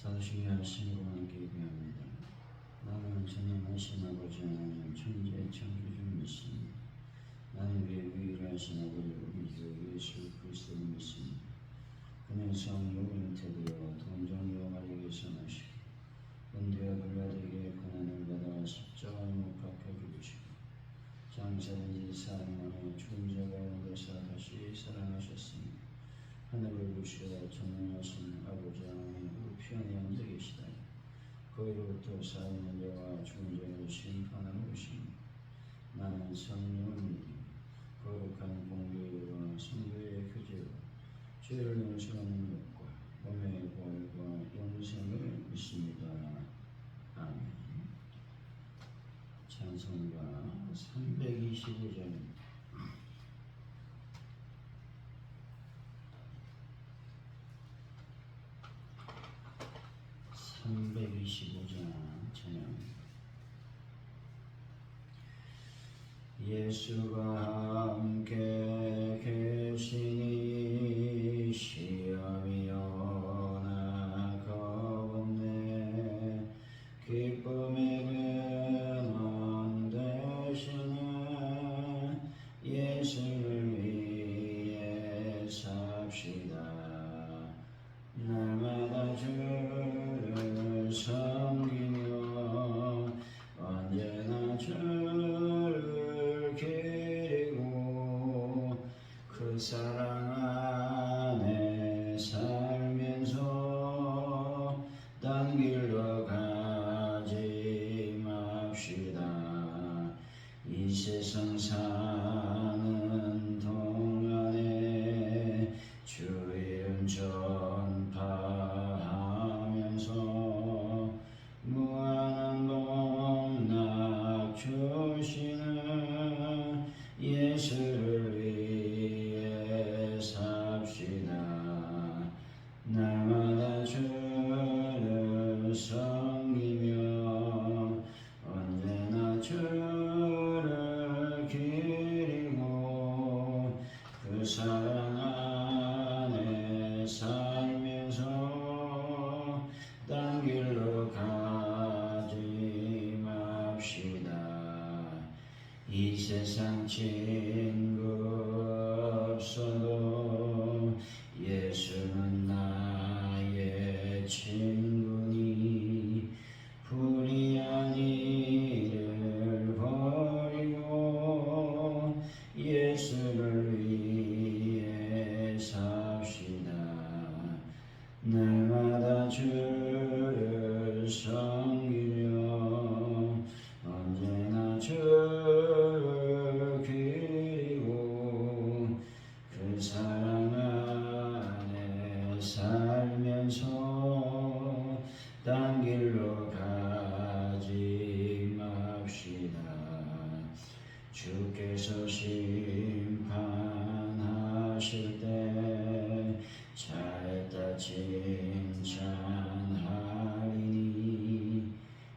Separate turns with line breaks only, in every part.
사신하신 분께 기도합니다. 나는 전능하신 아버지 하나님 천재 창조주 믿습니다. 나는 우리의 유일하신 아버지 우리 주 예수 그리스도를 믿습니다. 그는 성육은 태되어 동정녀 마리에게서 나시고 은혜와 불가되게 고난을 받아 십자가에 못 박혀 죽으시고 장사된 지 사흘 만에 죽은 자 가운데서 다시 살아나셨습니다. 하늘을 보시어 전능하신 아버지 하나님 우편에 앉아 계시다. 거기로부터 살아있는 자와 죽은 자를 심판하러 오십니다. 나는 성령을 믿고 거룩한 공교회와 성도의 교제와 죄를 용서하는 것과 몸의 부활과 영생을 믿습니다. 아멘. 찬송가 325장 325장 찬양. 예수가 함께 계시니 시험이 오나 겁없네. 기쁨의 근원 되시는 예수를 위해 삽시다. 날마다 주를 섬기며 언제나 주를 기리고 그 사랑 안에 살면서 딴 길로 가지 맙시다. 이 세상 사는 동안에 주 이름 전파하면서 무한한 복락 주시는 예수를 위해 삽시다. 날마다 주를 섬기며 언제나 주를 기리고 그 사랑 안에 살면서 딴 길로 가지 맙시다. 이 세상 친구 없어도 예수는 나의 친구니 불의한 일을 버리고 예수를 위해 삽시다. 날마다 주를 섬기며 언제나 주를 기리고 그 사랑 안에 살면서 딴 길로 가지 맙시다. 주께서 심판하실 때 잘했다 칭찬하리니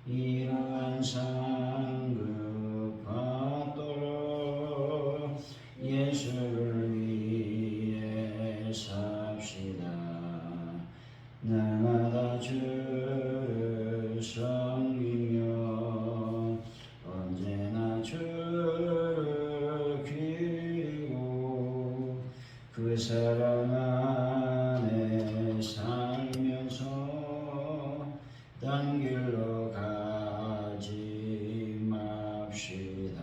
이러한 상급 받도록 예수를 위해 삽시다. 날마다 주를 섬기며 언제나 주를 기리고 그 사랑 안에 살면서 딴 길로 가지 맙시다.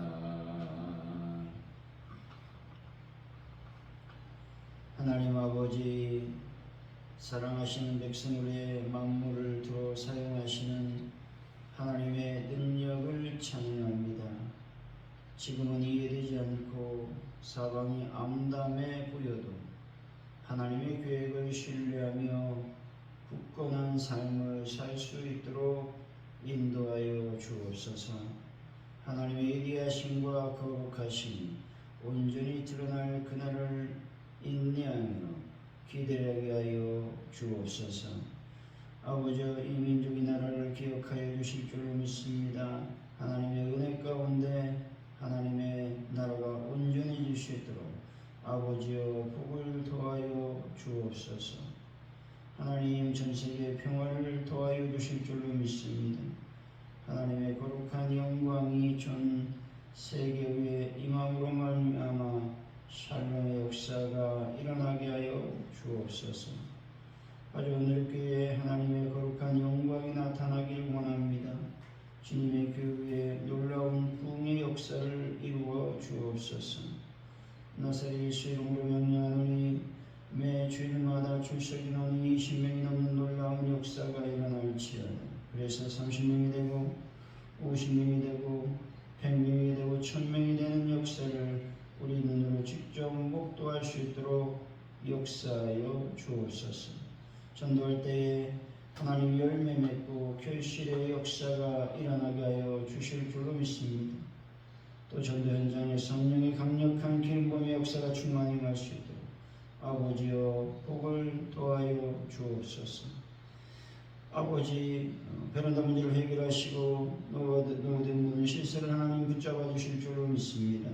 하나님 아버지, 사랑하시는 백성을 위해 만물을 두어 사용하시는 하나님의 능력을 찬양합니다. 지금은 이해되지 않고 사방이 암담해 보여도 하나님의 계획을 신뢰하며 굳건한 삶을 살 수 있도록 인도하여 주옵소서. 하나님의 예리하심과 거룩하심이 온전히 드러날 그날을 인내하며 기대하게 하여 주옵소서. 아버지, 이 민족이 나라를 기억하여 주실 줄 믿습니다. 하나님의 은혜 가운데 하나님의 나라가 온전해질 수 있도록 아버지여 복을 더하여 주옵소서. 하나님 전 세계 평화를 도와여 주실 줄로 믿습니다. 하나님의 거룩한 영광이 전 세계 위에 임함으로 말미암아 샬롬의 역사가 일어나게 하여 주옵소서. 아주 오늘 교회에 하나님의 거룩한 영광이 나타나길 원합니다. 주님의 교회에 놀라운 부흥의 역사를 이루어 주옵소서. 나사렛 예수 이름으로 명령하노니 매 주일마다 출석인원이 20명이 넘는 놀라운 역사가 일어날지어다. 그래서 30명이 되고 50명이 되고 100명이 되고 1000명이 되는 역사를 우리 눈으로 직접 목도할 수 있도록 역사하여 주옵소서. 전도할 때에 하나님 열매 맺고 결실의 역사가 일어나게 하여 주실 줄로 믿습니다. 또 전도 현장에 성령의 강력한 기름부음의 역사가 충만히 날 수 있도록 아버지여 복을 도하여 주옵소서. 아버지 베란다 문제를 해결하시고 노후된 모든 실세를 하나님 붙잡아 주실 줄로 믿습니다.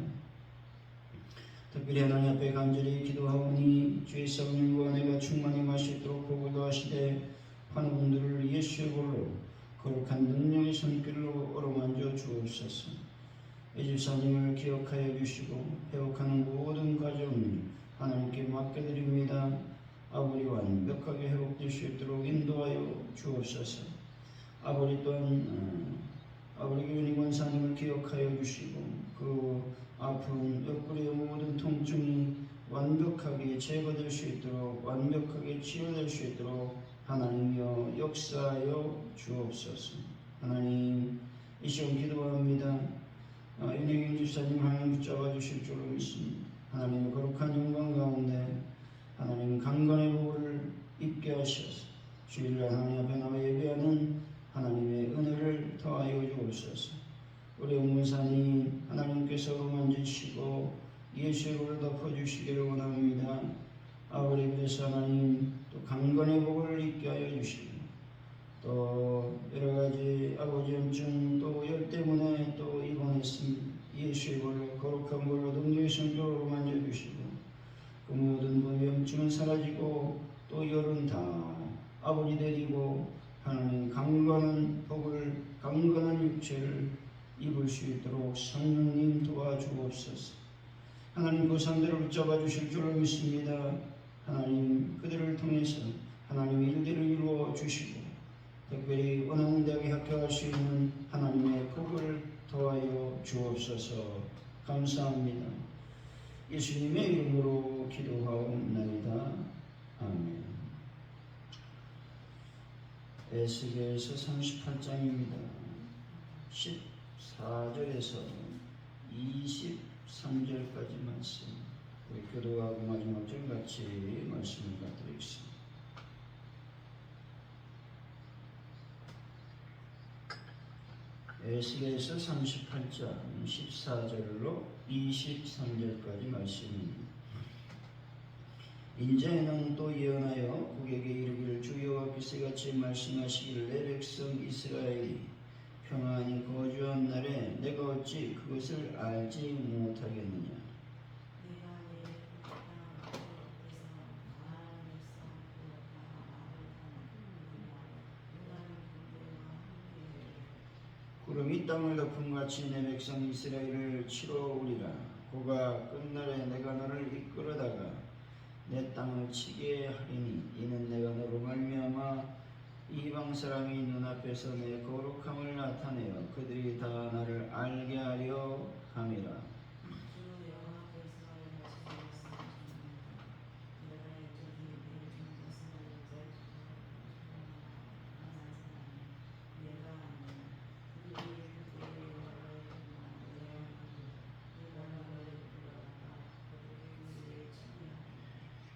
특별히 하나님 앞에 간절히 기도하오니 주의 성령과 내가 충만히 마시도록 복을 도하시되 하는 분들을 예수의 볼로 거룩한 능력의 손길로 어루만져 주옵소서. 이 집사님을 기억하여 주시고 회복하는 모든 과정을 하나님께 맡겨드립니다. 아버지 완벽하게 회복될 수 있도록 인도하여 주옵소서. 아버지 또한 아버지 교인이 권사님을 기억하여 주시고 그 아픈 옆구리의 모든 통증이 완벽하게 제거될 수 있도록 완벽하게 치유될 수 있도록 하나님이여 역사하여 주옵소서. 하나님 이 시간 기도합니다. 윤혜경 집사님 하나님 붙잡아 주실 줄로 믿습니다. 하나님의 거룩한 영광 가운데 하나님 강건의 복을 입게 하셔서 주일날 하나님 앞에 나와 예배하는 하나님의 은혜를 더하여 주옵소서. 우리 원문사님 하나님께서 만지시고 예수의 복을 덮어주시기를 원합니다. 아버지 그래서 하나님 또 강건의 복을 입게 하여 주시고 또 여러가지 아버지 염증 또 열 때문에 또 입원했습니다. 예수의 볼로 거룩한 볼로 능력의 성도로 만져주시고 그 모든 염증은 사라지고 또 열은 다 아버지 내리고 하나님 강건한 복을 강건한 육체를 입을 수 있도록 성령님 도와주옵소서. 하나님 그 사람들을 붙잡아 주실 줄로 믿습니다. 하나님 그들을 통해서 하나님의 일들을 이루어 주시고 특별히 원하는 대학에 합격할 수 있는 하나님의 복을 더하여 주옵소서. 감사합니다. 예수님의 이름으로 기도하옵나이다. 아멘. 에스겔서 38장입니다. 14절에서 23절까지 말씀 우리 교도하고 마지막 절 같이 말씀을 받드리겠습니다. 에스겔서 38장 14절로 23절까지 말씀입니다. 인자에는 또 예언하여 국에게 이르기를 주 여호와께서 이같이 말씀하시기를 내 백성 이스라엘이 평안히 거주한 날에 내가 어찌 그것을 알지 못하겠느냐. 구름이 땅을 덮음같이 내 백성 이스라엘을 치러오리라. 그가 끝날에 내가 너를 이끌어다가 내 땅을 치게 하리니 이는 내가 너로 말미암아 이방 사람이 눈앞에서 내 거룩함을 나타내어 그들이 다 나를 알게 하려 함이라.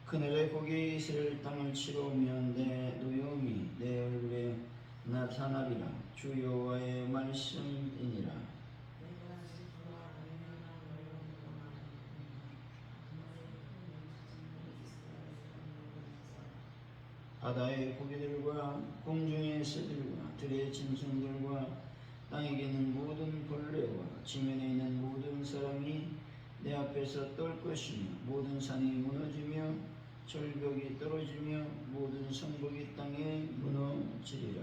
그날에 거기 있을 땅을 치러 오면 내 노여움이 내 얼굴에 나타나리라. 주 여호와의 말씀이니라. 바다의 고기들과 공중의 새들과 들의 짐승들과 땅에 있는 모든 벌레와 지면에 있는 모든 사람이 내 앞에서 떨 것이며 모든 산이 무너지며 절벽이 떨어지며 모든 성벽이 땅에 무너지리라.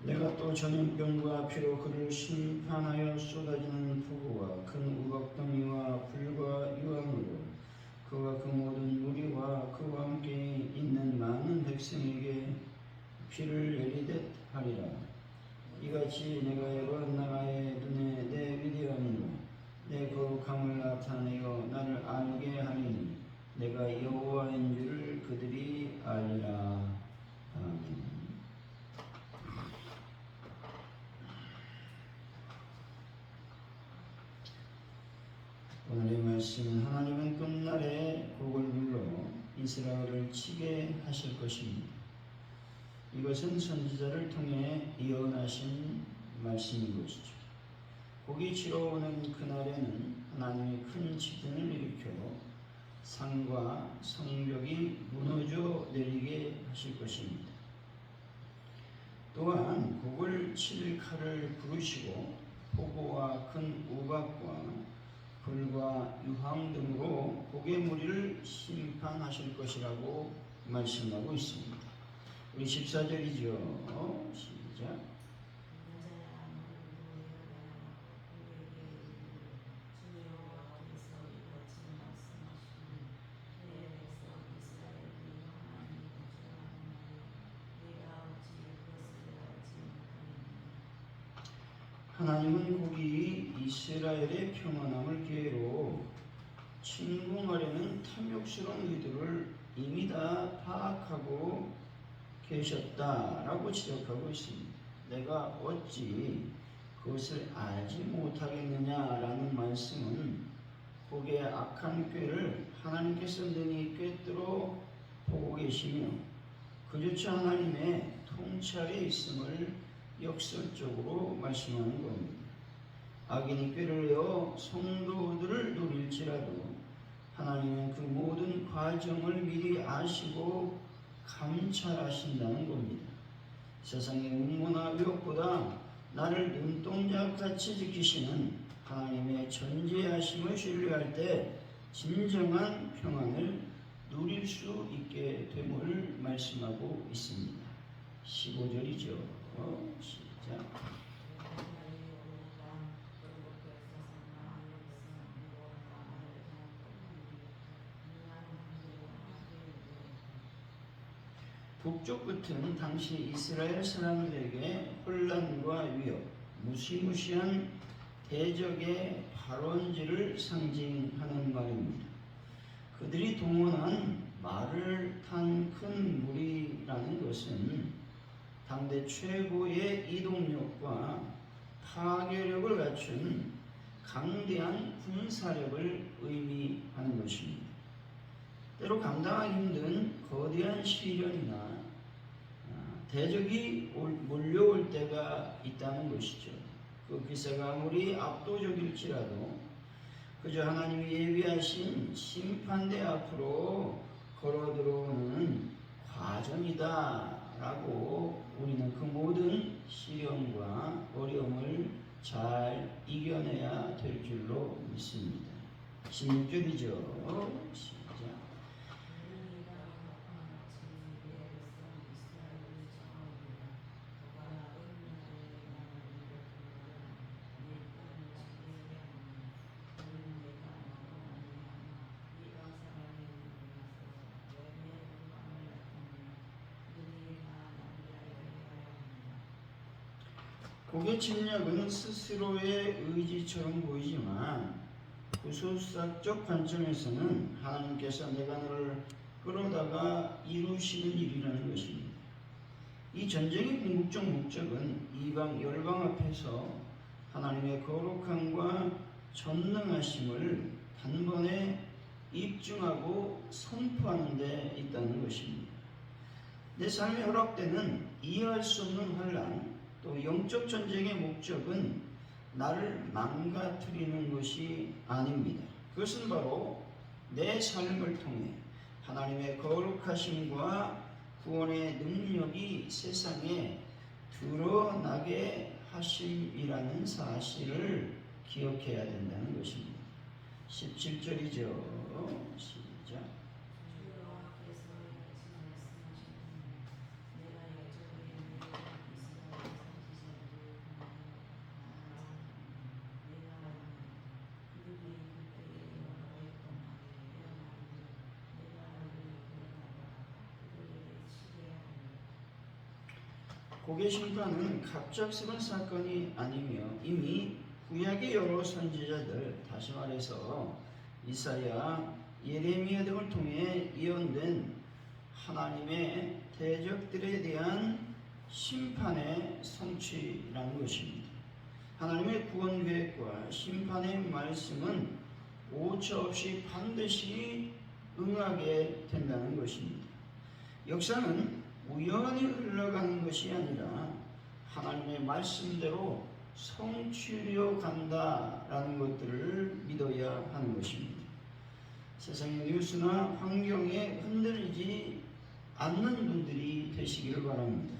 내가 또 전염병과 피로 그를 심판하여 쏟아지는 폭우와 큰 우박덩이와 불과 유황으로 그와 그 모든 무리와 그와 함께 있는 많은 백성에게 피를 내리듯 하리라. 이같이 내가 여러 나라의 눈에 내 위대함으로 내 거룩함을 나타내어 나를 알게 하리니 내가 여호와인 줄을 그들이 알리라. 아멘. 오늘의 말씀은 하나님은 끝날에 곡을 불러 이스라엘을 치게 하실 것입니다. 이것은 선지자를 통해 예언하신 말씀인 것이죠. 곡이 치러 오는 그날에는 하나님이 큰 지진을 일으켜 산과 성벽이 무너져 내리게 하실 것입니다. 또한 곡을 칠 칼을 부르시고 폭우와 큰 우박과 불과 유황 등으로 곡의 무리를 심판하실 것이라고 말씀하고 있습니다. 우리 14절이죠. 시작. 하나님은 곡이 이스라엘의 평안함을 기회로 침공하려는 탐욕스러운 의도를 이미 다 파악하고 계셨다라고 지적하고 있습니다. 내가 어찌 그것을 알지 못하겠느냐라는 말씀은 곡의 악한 꾀를 하나님께서 능히 꿰뚫어 보고 계시며 그조차 하나님의 통찰에 있음을 역설적으로 말씀하는 겁니다. 악인이 꾀를 내어 성도들을 노릴지라도 하나님은 그 모든 과정을 미리 아시고 감찰하신다는 겁니다. 세상의 음모나 위협보다 나를 눈동자같이 지키시는 하나님의 전지하심을 신뢰할 때 진정한 평안을 누릴 수 있게 됨을 말씀하고 있습니다. 15절이죠. 시작. 북쪽 끝은 당시 이스라엘 사람들에게 혼란과 위협, 무시무시한 대적의 발원지를 상징하는 말입니다. 그들이 동원한 말을 탄 큰 무리라는 것은 당대 최고의 이동력과 파괴력을 갖춘 강대한 군사력을 의미하는 것입니다. 때로 감당하기 힘든 거대한 시련이나 대적이 몰려올 때가 있다는 것이죠. 그 기세가 아무리 압도적일지라도 그저 하나님이 예비하신 심판대 앞으로 걸어 들어오는 과정이다라고 우리는 그 모든 시련과 어려움을 잘 이겨내야 될 줄로 믿습니다. 16절이죠. 시작. 곡의 침략은 스스로의 의지처럼 보이지만 구술사적 관점에서는 하나님께서 내가 너를 끌어다가 이루시는 일이라는 것입니다. 이 전쟁의 궁극적 목적은 이방 열방 앞에서 하나님의 거룩함과 전능하심을 단번에 입증하고 선포하는 데 있다는 것입니다. 내 삶에 허락되는 이해할 수 없는 혼란, 또 영적 전쟁의 목적은 나를 망가뜨리는 것이 아닙니다. 그것은 바로 내 삶을 통해 하나님의 거룩하심과 구원의 능력이 세상에 드러나게 하심이라는 사실을 기억해야 된다는 것입니다. 17절이죠. 시작. 고개 심판은 갑작스런 사건이 아니며 이미 구약의 여러 선지자들, 다시 말해서 이사야, 예레미야 등을 통해 예언된 하나님의 대적들에 대한 심판의 성취라는 것입니다. 하나님의 구원 계획과 심판의 말씀은 오차 없이 반드시 응하게 된다는 것입니다. 역사는 우연히 흘러가는 것이 아니라 하나님의 말씀대로 성취려 간다라는 것들을 믿어야 하는 것입니다. 세상의 뉴스나 환경에 흔들리지 않는 분들이 되시기를 바랍니다.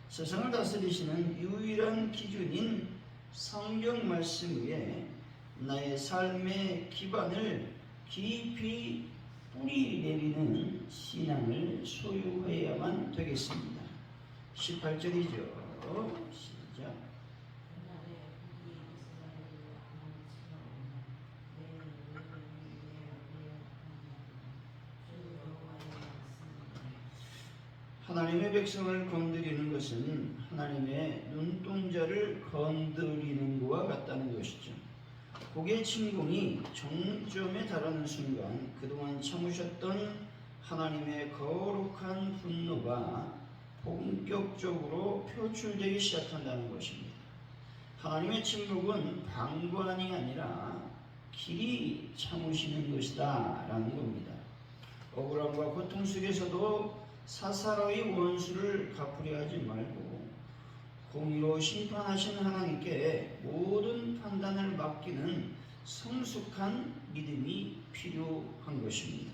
세상을 다스리시는 유일한 기준인 성경 말씀 위에 나의 삶의 기반을 깊이 뿌리 내리는 신앙을 소유해야만 되겠습니다. 18절이죠. 시작. 하나님의 백성을 건드리는 것은 하나님의 눈동자를 건드리는 것과 같다는 것이죠. 고개 침공이 정점에 달하는 순간 그동안 참으셨던 하나님의 거룩한 분노가 본격적으로 표출되기 시작한다는 것입니다. 하나님의 침묵은 방관이 아니라 길이 참으시는 것이다 라는 겁니다. 억울함과 고통 속에서도 사사로이 원수를 갚으려 하지 말고 공의로 심판하시는 하나님께 모든 판단을 맡기는 성숙한 믿음이 필요한 것입니다.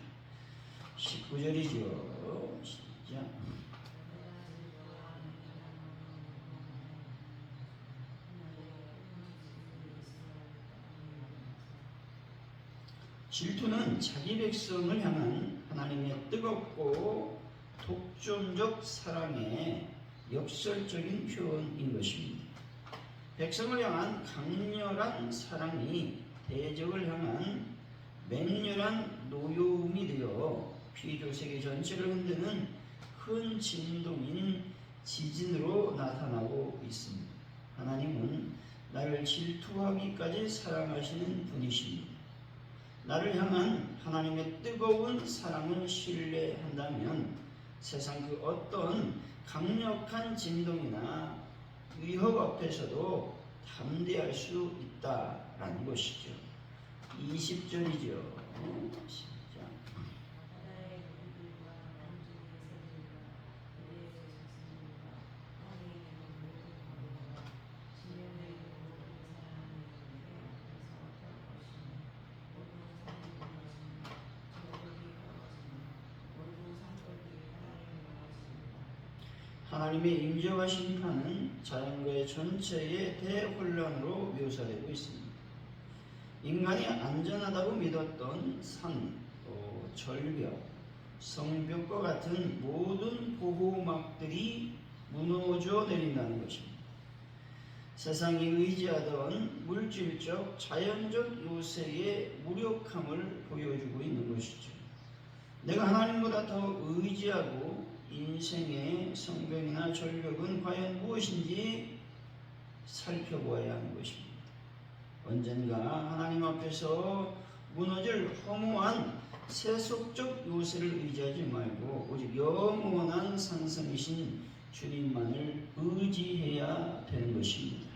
19절이죠. 시작. 질투는 자기 백성을 향한 하나님의 뜨겁고 독점적 사랑의 역설적인 표현인 것입니다. 백성을 향한 강렬한 사랑이 대적을 향한 맹렬한 노여움이 되어 피조 세계 전체를 흔드는 큰 진동인 지진으로 나타나고 있습니다. 하나님은 나를 질투하기까지 사랑하시는 분이십니다. 나를 향한 하나님의 뜨거운 사랑을 신뢰한다면 세상 그 어떤 강력한 진동이나 위협 앞에서도 담대할 수 있다라는 것이죠. 20절이죠. 시작. 하나님의 임재와 심판은 자연과의 전체의 대혼란으로 묘사되고 있습니다. 인간이 안전하다고 믿었던 산, 또 절벽, 성벽과 같은 모든 보호막들이 무너져 내린다는 것입니다. 세상이 의지하던 물질적, 자연적 요새의 무력함을 보여주고 있는 것이죠. 내가 하나님보다 더 의지하고 인생의 성벽이나 절벽은 과연 무엇인지 살펴보아야 하는 것입니다. 언젠가 하나님 앞에서 무너질 허무한 세속적 요새를 의지하지 말고 오직 영원한 산성이신 주님만을 의지해야 되는 것입니다.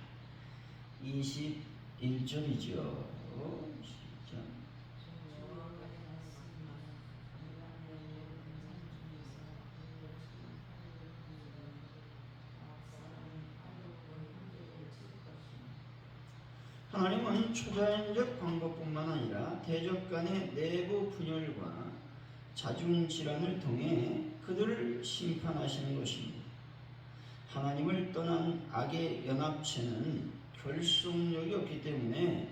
21절이죠. 하나님은 초자연적 방법뿐만 아니라 대적 간의 내부 분열과 자중질환을 통해 그들을 심판하시는 것입니다. 하나님을 떠난 악의 연합체는 결속력이 없기 때문에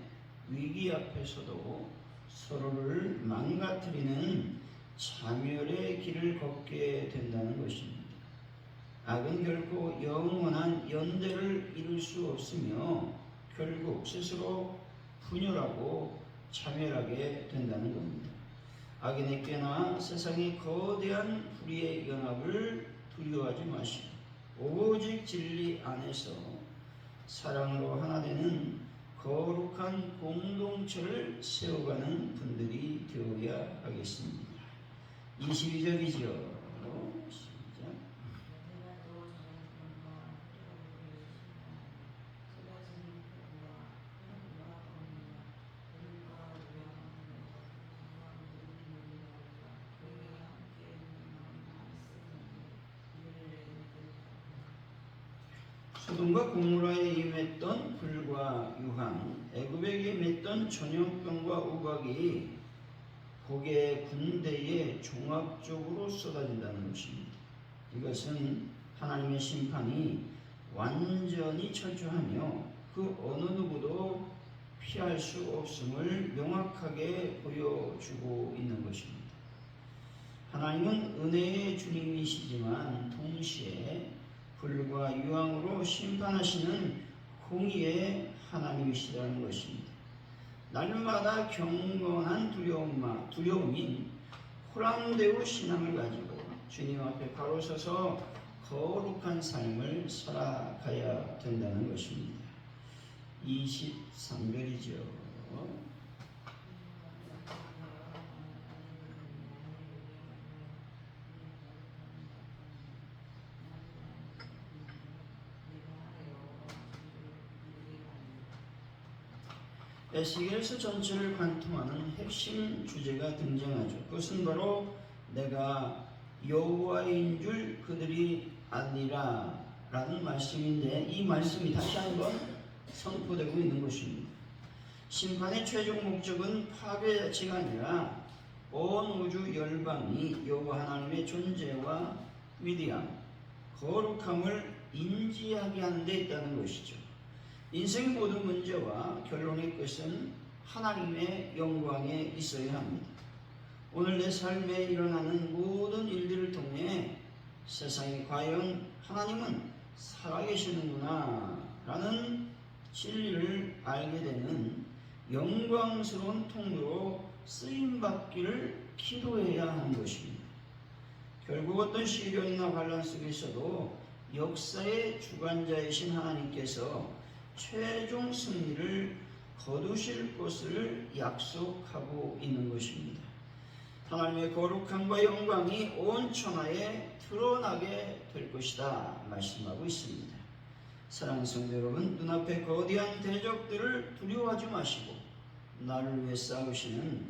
위기 앞에서도 서로를 망가뜨리는 자멸의 길을 걷게 된다는 것입니다. 악은 결코 영원한 연대를 이룰 수 없으며 결국 스스로 분열하고 자멸하게 된다는 겁니다. 악인의 꾀나 세상의 거대한 불의의 연합을 두려워하지 마시고 오직 진리 안에서 사랑으로 하나 되는 거룩한 공동체를 세워가는 분들이 되어야 하겠습니다. 22절이죠. 시작. 소돔과 고모라에 임했던 불과 유황, 애굽에게 임했던 전염병과 우박이 고개 군대에 종합적으로 쏟아진다는 것입니다. 이것은 하나님의 심판이 완전히 철저하며 그 어느 누구도 피할 수 없음을 명확하게 보여주고 있는 것입니다. 하나님은 은혜의 주님이시지만 동시에 불과 유황으로 심판하시는 공의의 하나님이시라는 것입니다. 날마다 경건한 두려움인 호랑대우 신앙을 가지고 주님 앞에 바로 서서 거룩한 삶을 살아가야 된다는 것입니다. 23절이죠. 에스겔서 전체를 관통하는 핵심 주제가 등장하죠. 그것은 바로 내가 여호와인 줄 그들이 알리라 라는 말씀인데, 이 말씀이 다시 한번 선포되고 있는 것입니다. 심판의 최종 목적은 파괴 자체가 아니라 온 우주 열방이 여호와 하나님의 존재와 위대함, 거룩함을 인지하게 하는 데 있다는 것이죠. 인생의 모든 문제와 결론의 끝은 하나님의 영광에 있어야 합니다. 오늘 내 삶에 일어나는 모든 일들을 통해 세상이 과연 하나님은 살아계시는구나 라는 진리를 알게 되는 영광스러운 통로로 쓰임받기를 기도해야 하는 것입니다. 결국 어떤 시련이나 반란 속에서도 역사의 주관자이신 하나님께서 최종 승리를 거두실 것을 약속하고 있는 것입니다. 하나님의 거룩함과 영광이 온 천하에 드러나게 될 것이다 말씀하고 있습니다. 사랑하는 성도 여러분, 눈앞에 거대한 대적들을 두려워하지 마시고 나를 위해 싸우시는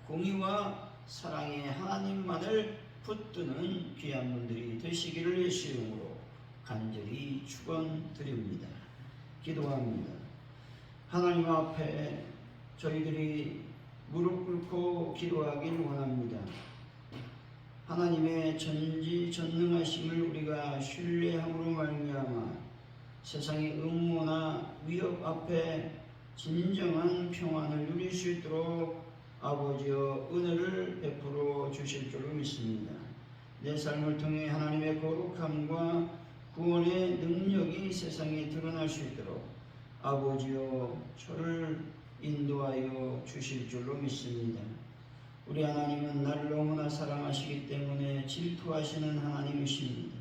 공의와 사랑의 하나님만을 붙드는 귀한 분들이 되시기를 예수 이름으로 간절히 축원드립니다. 기도합니다. 하나님 앞에 저희들이 무릎 꿇고 기도하길 원합니다. 하나님의 전지전능하심을 우리가 신뢰함으로 말미암아 세상의 음모나 위협 앞에 진정한 평안을 누릴 수 있도록 아버지여 은혜를 베풀어 주실 줄로 믿습니다. 내 삶을 통해 하나님의 거룩함과 구원의 능력이 세상에 드러날 수 있도록 아버지여 저를 인도하여 주실 줄로 믿습니다. 우리 하나님은 나를 너무나 사랑하시기 때문에 질투하시는 하나님이십니다.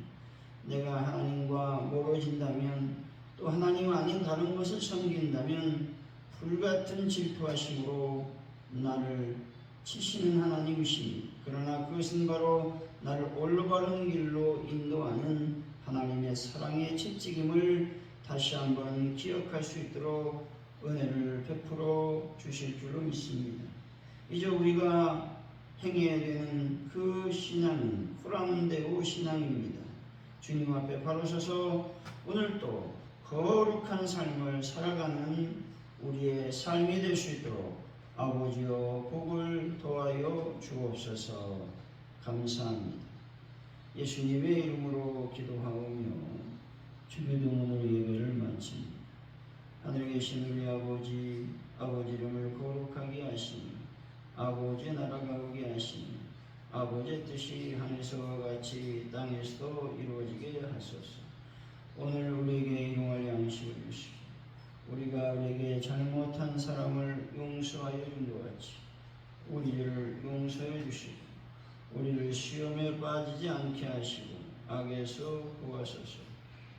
내가 하나님과 멀어진다면 또 하나님 아닌 다른 것을 섬긴다면 불같은 질투하심으로 나를 치시는 하나님이십니다. 그러나 그것은 바로 나를 올바른 길로 인도하는 하나님의 사랑의 채찍임을 다시 한번 기억할 수 있도록 은혜를 베풀어 주실 줄로 믿습니다. 이제 우리가 행해야 되는 그 신앙은 호랑대오 신앙입니다. 주님 앞에 바로 서서 오늘도 거룩한 삶을 살아가는 우리의 삶이 될 수 있도록 아버지여 복을 더하여 주옵소서. 감사합니다. 예수님의 이름으로 기도하오며 주기도문으로 예배를 마칩니다. 하늘에 계신 우리 아버지 이름을 거룩하게 하시니 아버지의 나라가 오게 하시니 아버지의 뜻이 하늘에서와 같이 땅에서도 이루어지게 하소서. 오늘 우리에게 일용할 양식을 주시고 우리가 우리에게 잘못한 사람을 용서하여 준 것 같이 우리를 용서해 주시고 우리를 시험에 빠지지 않게 하시고 악에서 구하소서.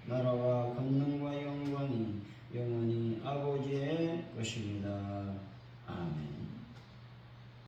나라와 권능과 영광이 영원히 아버지의 것입니다. 아멘.